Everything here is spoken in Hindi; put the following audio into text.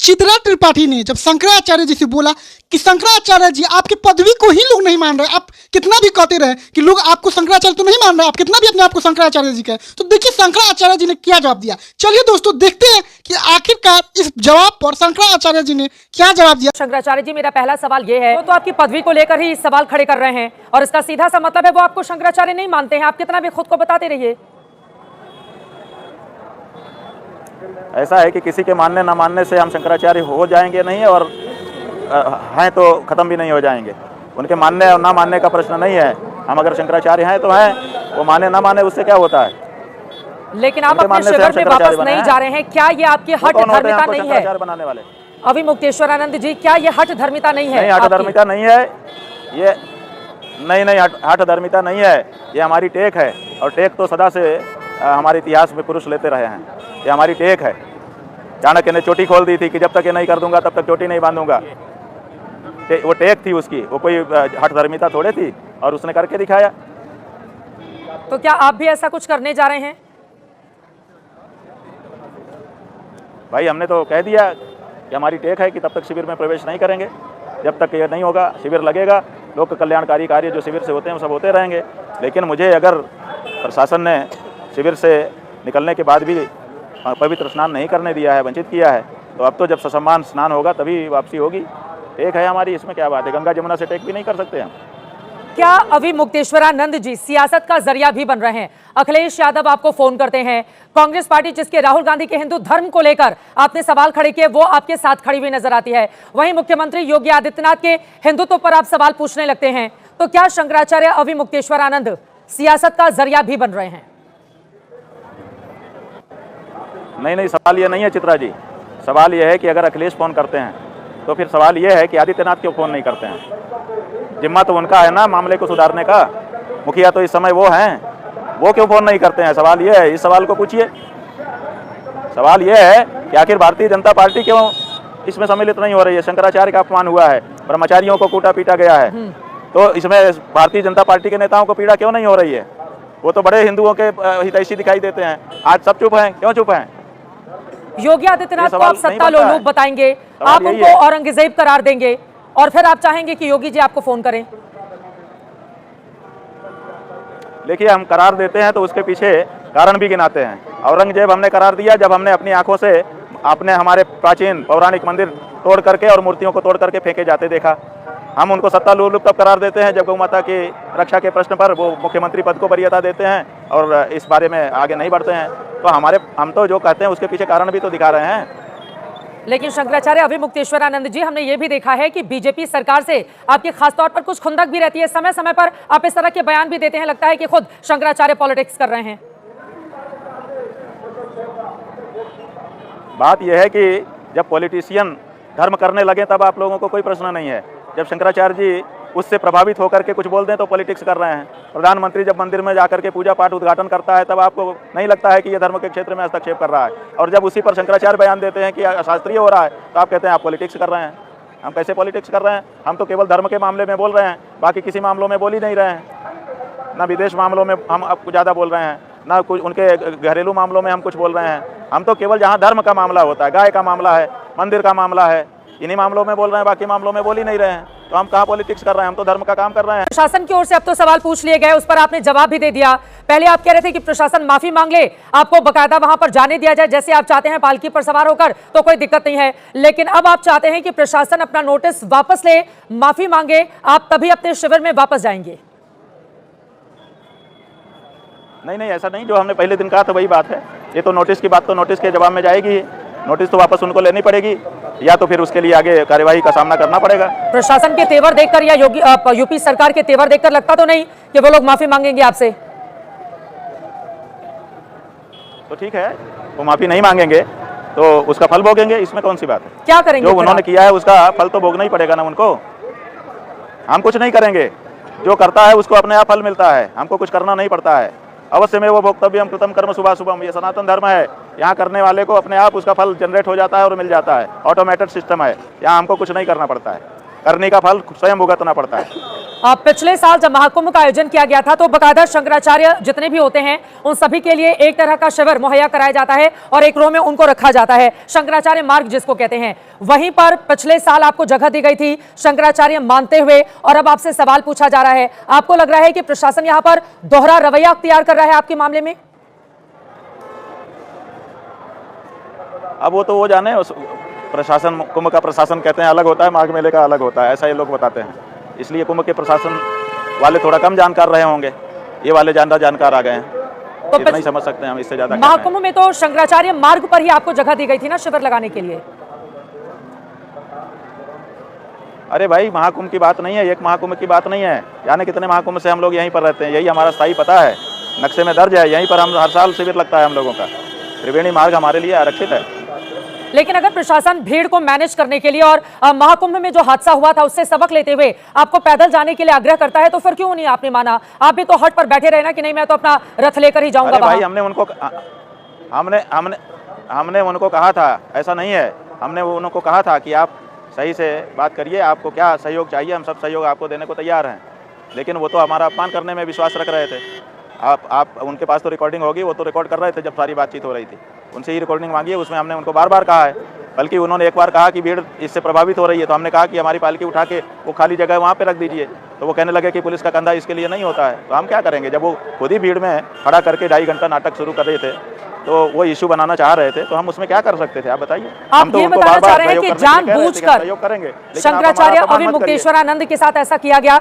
चित्रा त्रिपाठी ने जब शंकराचार्य जी से बोला कि शंकराचार्य जी आपकी पदवी को ही लोग नहीं मान रहे, आप कितना भी कहते रहे कि लोग आपको शंकराचार्य तो नहीं मान रहे, आप कितना भी अपने आप को शंकराचार्य जी कहे, तो देखिए शंकराचार्य जी ने क्या जवाब दिया। चलिए दोस्तों देखते हैं कि आखिरकार इस जवाब पर शंकराचार्य जी ने क्या जवाब दिया। शंकराचार्य जी, मेरा पहला सवाल ये है, तो आपकी पदवी को लेकर ही सवाल खड़े कर रहे हैं और इसका सीधा सा मतलब है वो आपको शंकराचार्य नहीं मानते हैं, आप कितना भी खुद को बताते रहिए। ऐसा है कि किसी के मानने ना मानने से हम शंकराचार्य हो जाएंगे नहीं, और हैं तो ख़त्म भी नहीं हो जाएंगे। उनके मानने और ना मानने का प्रश्न नहीं है। हम अगर शंकराचार्य हैं तो हैं, वो माने ना माने उससे क्या होता है। लेकिन आप अपने शिविर में वापस नहीं जा रहे हैं, क्या ये आपकी हठ धर्मिता नहीं है? बनाने वाले अभी मुक्तेश्वरानंद जी, क्या ये हठ धर्मिता नहीं है? नहीं, हठ धर्मिता नहीं है ये, नहीं हठ धर्मिता नहीं है, ये हमारी टेक है। और टेक तो सदा से हमारे इतिहास में पुरुष लेते रहे हैं, ये हमारी टेक है। चाणक्य ने चोटी खोल दी थी कि जब तक ये नहीं कर दूंगा तब तक चोटी नहीं बांधूंगा। वो टेक थी उसकी, वो कोई हठ धर्मिता थोड़े थी, और उसने करके दिखाया। तो क्या आप भी ऐसा कुछ करने जा रहे हैं? भाई हमने तो कह दिया कि हमारी टेक है कि तब तक शिविर में प्रवेश नहीं करेंगे, जब तक ये नहीं होगा। शिविर लगेगा, लोक कल्याणकारी कार्य जो शिविर से होते हैं वो सब होते रहेंगे। लेकिन मुझे अगर प्रशासन ने शिविर से निकलने के बाद भी पवित्र स्नान नहीं करने दिया है, वंचित किया है, तो अब तो जब ससम्मान स्नान होगा तभी वापसी होगी। टेक है हमारी, इसमें क्या बात है। गंगा जमुना से टेक भी नहीं कर सकते हम। क्या अभी मुक्तेश्वरानंद जी सियासत का जरिया भी बन रहे हैं? अखिलेश यादव आपको फोन करते हैं, कांग्रेस पार्टी जिसके राहुल गांधी के हिंदू धर्म को लेकर आपने सवाल खड़े किए, वो आपके साथ खड़ी हुई नजर आती है। वहीं मुख्यमंत्री योगी आदित्यनाथ के हिंदुत्व पर आप सवाल पूछने लगते हैं। तो क्या शंकराचार्य अभी मुक्तेश्वरानंद सियासत का जरिया भी बन रहे हैं? नहीं, सवाल ये नहीं है चित्रा जी। सवाल ये है कि अगर अखिलेश फ़ोन करते हैं तो फिर सवाल ये है कि आदित्यनाथ क्यों फ़ोन नहीं करते हैं। जिम्मा तो उनका है ना मामले को सुधारने का, मुखिया तो इस समय वो हैं, वो क्यों फ़ोन नहीं करते हैं। सवाल ये है, इस सवाल को पूछिए। सवाल ये है कि आखिर भारतीय जनता पार्टी क्यों इसमें सम्मिलित नहीं हो रही है। शंकराचार्य का अपमान हुआ है, ब्रह्मचारियों को कूटा पीटा गया है, तो इसमें भारतीय जनता पार्टी के नेताओं को पीड़ा क्यों नहीं हो रही है। वो तो बड़े हिंदुओं के हितैषी दिखाई देते हैं, आज सब चुप हैं, क्यों चुप हैं। योगी आदित्यनाथ को आप सत्ता लोलुप बताएंगे, आप उनको औरंगजेब करार देंगे, और फिर आप चाहेंगे कि योगी जी आपको फोन करें। देखिए, हम करार देते हैं तो उसके पीछे कारण भी गिनाते हैं। औरंगजेब हमने करार दिया जब हमने अपनी आंखों से अपने हमारे प्राचीन पौराणिक मंदिर तोड़ करके और मूर्तियों को तोड़ करके फेंके जाते देखा। हम उनको सत्ता लोलुप तब करार देते हैं जब गौ माता की रक्षा के प्रश्न पर वो मुख्यमंत्री पद को वरीयता देते हैं और इस बारे में आगे नहीं बढ़ते हैं। तो हम तो जो कहते हैं उसके पीछे कारण भी तो दिखा रहे हैं। लेकिन शंकराचार्य अभी मुक्तेश्वरानंद जी, हमने ये भी देखा है कि बीजेपी सरकार से आपकी खासतौर पर कुछ खुंदक भी रहती है, समय समय पर आप इस तरह के बयान भी देते हैं, लगता है कि खुद शंकराचार्य पॉलिटिक्स कर रहे हैं। बात यह है कि जब पॉलिटिशियन धर्म करने लगे तब आप लोगों को कोई प्रश्न नहीं है। जब शंकराचार्य जी उससे प्रभावित होकर के कुछ बोल दें तो पॉलिटिक्स कर रहे हैं। प्रधानमंत्री जब मंदिर में जाकर के पूजा पाठ उद्घाटन करता है तब आपको नहीं लगता है कि यह धर्म के क्षेत्र में हस्तक्षेप कर रहा है, और जब उसी पर शंकराचार्य बयान देते हैं कि अशास्त्रीय हो रहा है तो आप कहते हैं आप पॉलिटिक्स कर रहे हैं। हम कैसे पॉलिटिक्स कर रहे हैं? हम तो केवल धर्म के मामले में बोल रहे हैं, बाकी किसी मामलों में बोल ही नहीं रहे हैं। ना विदेश मामलों में हम आपको ज़्यादा बोल रहे हैं, ना कुछ उनके घरेलू मामलों में हम कुछ बोल रहे हैं। हम तो केवल जहाँ धर्म का मामला होता है, गाय का मामला है, मंदिर का मामला है, इन्हीं मामलों में बोल रहे हैं, बाकी मामलों में बोल ही नहीं रहे हैं। तो हम कहाँ पॉलिटिक्स कर रहे हैं, हम तो धर्म का काम कर रहे हैं। प्रशासन की ओर से अब तो सवाल पूछ लिए गए, उस पर आपने जवाब भी दे दिया। पहले आप कह रहे थे कि प्रशासन माफी मांग ले, आपको बकायदा वहां पर जाने दिया जाए जैसे आप चाहते हैं, पालकी पर सवार होकर, तो कोई दिक्कत नहीं है। लेकिन अब आप चाहते हैं कि प्रशासन अपना नोटिस वापस ले, माफी मांगे, आप तभी अपने शिविर में वापस जाएंगे। नहीं, ऐसा नहीं। जो हमने पहले दिन कहा था वही बात है। ये तो नोटिस की बात तो नोटिस के जवाब में जाएगी। नोटिस तो वापस उनको लेनी पड़ेगी, या तो फिर उसके लिए आगे कार्यवाही का सामना करना पड़ेगा। प्रशासन के तेवर देखकर या यूपी सरकार के तेवर देखकर लगता तो नहीं कि वो लोग माफी मांगेंगे आपसे? तो ठीक है, वो माफी नहीं मांगेंगे तो उसका फल भोगेंगे, इसमें कौन सी बात है। क्या करेंगे? जो उन्होंने किया है उसका फल तो भोगना ही पड़ेगा ना उनको। हम कुछ नहीं करेंगे, जो करता है उसको अपने आप फल मिलता है, हमको कुछ करना नहीं पड़ता है। अवश्य में वो भोक्तव्यम कृतम कर्म शुभा शुभम, ये सनातन धर्म है। यहाँ करने वाले को अपने आप उसका फल जनरेट हो जाता है और मिल जाता है। ऑटोमेटेड सिस्टम है, यहाँ हमको कुछ नहीं करना पड़ता है, करने का फल स्वयं भुगतना पड़ता है। पिछले साल जब महाकुंभ का आयोजन किया गया था तो बकायदा शंकराचार्य जितने भी होते हैं उन सभी के लिए एक तरह का शिविर मुहैया कराया जाता है और एक रो में उनको रखा जाता है, शंकराचार्य मार्ग जिसको कहते हैं। वहीं पर पिछले साल आपको जगह दी गई थी शंकराचार्य मानते हुए, और अब आपसे सवाल पूछा जा रहा है, आपको लग रहा है कि प्रशासन यहां पर दोहरा रवैया अख्तियार कर रहा है आपके मामले में? अब वो तो वो जाने, उस प्रशासन, कुंभ का प्रशासन कहते हैं अलग होता है, माघ मेले का अलग होता है, ऐसा ये लोग बताते हैं। इसलिए कुंभ के प्रशासन वाले थोड़ा कम जानकार रहे होंगे, ये वाले ज्यादा जानकार आ गए हैं, तो इतना ही समझ सकते हैं हम, इससे ज्यादा क्या महाकुंभ में तो शंकराचार्य मार्ग पर ही आपको जगह दी गई थी ना शिविर लगाने के लिए। अरे भाई, महाकुंभ की बात नहीं है, एक महाकुंभ की बात नहीं है, जाने कितने महाकुंभ से हम लोग यहीं पर रहते हैं, यही हमारा स्थायी पता है, नक्शे में दर्ज है, यहीं पर हम हर साल शिविर लगता है हम लोगों का। त्रिवेणी मार्ग हमारे लिए आरक्षित है। लेकिन अगर प्रशासन भीड़ को मैनेज करने के लिए और महाकुंभ में जो हादसा हुआ था उससे सबक लेते हुए आपको पैदल जाने के लिए आग्रह करता है, तो फिर क्यों नहीं आपने माना? आप भी तो हट पर बैठे रहे ना कि नहीं मैं तो अपना रथ लेकर ही जाऊंगा। भाई, हमने उनको कहा था, ऐसा नहीं है, हमने उनको कहा था कि आप सही से बात करिए, आपको क्या सहयोग चाहिए, हम सब सहयोग आपको देने को तैयार हैं। लेकिन वो तो हमारा अपमान करने में विश्वास रख रहे थे। आप उनके पास तो रिकॉर्डिंग होगी, वो तो रिकॉर्ड कर रहे थे जब सारी बातचीत हो रही थी, उनसे ही रिकॉर्डिंग मांगी है, उसमें हमने उनको बार बार कहा है। बल्कि उन्होंने एक बार कहा कि भीड़ इससे प्रभावित हो रही है, तो हमने कहा कि हमारी पालकी उठा के वो खाली जगह वहाँ पे रख दीजिए, तो वो कहने लगे कि पुलिस का कंधा इसके लिए नहीं होता है। तो हम क्या करेंगे, जब वो खुद ही भीड़ में खड़ा करके 2.5 घंटा नाटक शुरू कर रहे थे, तो वो इशू बनाना चाह रहे थे, तो हम उसमें क्या कर सकते थे, आप बताइए। आप ये बताना चाह रहे हैं कि जानबूझकर सहयोग करेंगे, शंकराचार्य अभी मुक्तेश्वरानंद के साथ ऐसा किया गया?